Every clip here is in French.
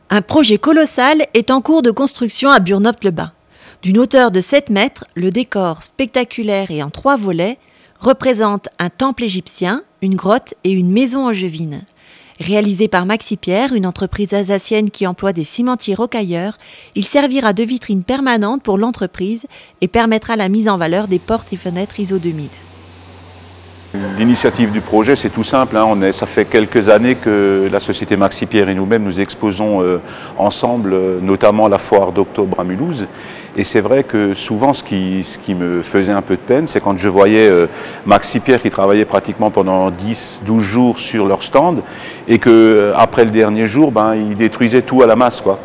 Un projet colossal est en cours de construction à Burnopt-le-Bas. D'une hauteur de 7 mètres, le décor spectaculaire et en 3 volets représente un temple égyptien, une grotte et une maison angevine. Réalisé par Maxi Pierre, une entreprise alsacienne qui emploie des cimentiers rocailleurs, il servira de vitrine permanente pour l'entreprise et permettra la mise en valeur des portes et fenêtres ISO 2000. L'initiative du projet, c'est tout simple. Ça fait quelques années que la société Maxi Pierre et nous-mêmes nous exposons ensemble, notamment à la foire d'octobre à Mulhouse. Et c'est vrai que souvent, ce qui me faisait un peu de peine, c'est quand je voyais Maxi Pierre qui travaillait pratiquement pendant 10-12 jours sur leur stand et qu'après le dernier jour, ils détruisaient tout à la masse, quoi.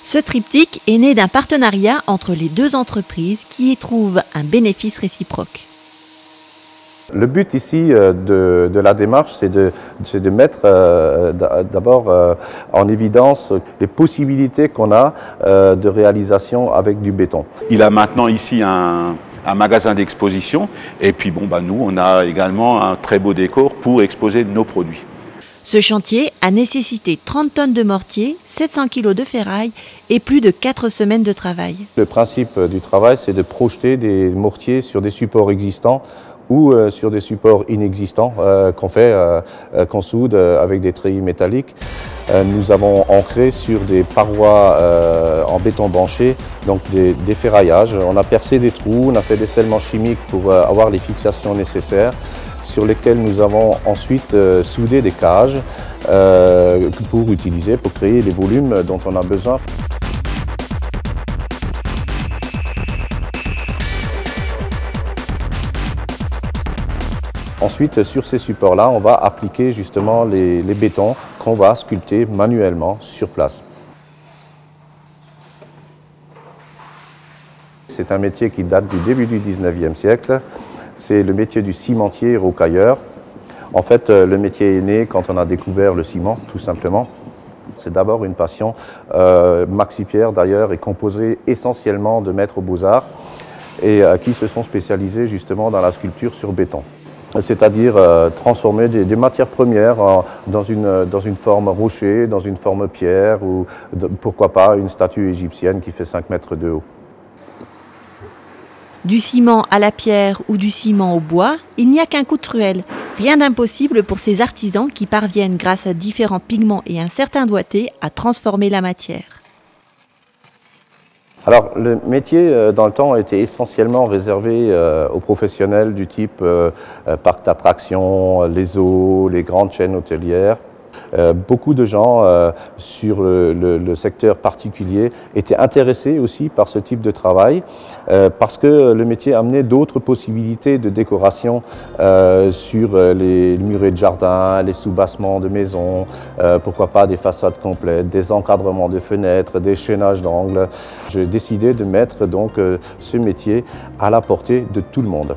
Ce triptyque est né d'un partenariat entre les deux entreprises qui y trouvent un bénéfice réciproque. Le but ici de la démarche, c'est de mettre d'abord en évidence les possibilités qu'on a de réalisation avec du béton. Il a maintenant ici un magasin d'exposition et puis nous, on a également un très beau décor pour exposer nos produits. Ce chantier a nécessité 30 tonnes de mortier, 700 kg de ferraille et plus de 4 semaines de travail. Le principe du travail, c'est de projeter des mortiers sur des supports existants ou sur des supports inexistants qu'on soude avec des treillis métalliques. Nous avons ancré sur des parois en béton branché, donc des ferraillages. On a percé des trous, on a fait des scellements chimiques pour avoir les fixations nécessaires, sur lesquels nous avons ensuite soudé des cages pour créer les volumes dont on a besoin. Ensuite, sur ces supports-là, on va appliquer justement les bétons qu'on va sculpter manuellement sur place. C'est un métier qui date du début du 19e siècle. C'est le métier du cimentier rocailleur. En fait, le métier est né quand on a découvert le ciment, tout simplement. C'est d'abord une passion. Maxi Pierre, d'ailleurs, est composé essentiellement de maîtres beaux-arts et qui se sont spécialisés justement dans la sculpture sur béton. C'est-à-dire transformer des matières premières dans une forme rocher, dans une forme pierre ou pourquoi pas une statue égyptienne qui fait 5 mètres de haut. Du ciment à la pierre ou du ciment au bois, il n'y a qu'un coup de truelle. Rien d'impossible pour ces artisans qui parviennent, grâce à différents pigments et un certain doigté, à transformer la matière. Alors, le métier, dans le temps, était essentiellement réservé aux professionnels du type parc d'attractions, les zoos, les grandes chaînes hôtelières. Beaucoup de gens sur le secteur particulier étaient intéressés aussi par ce type de travail parce que le métier amenait d'autres possibilités de décoration sur les murets de jardin, les sous-bassements de maisons, pourquoi pas des façades complètes, des encadrements de fenêtres, des chaînages d'angles. J'ai décidé de mettre donc ce métier à la portée de tout le monde.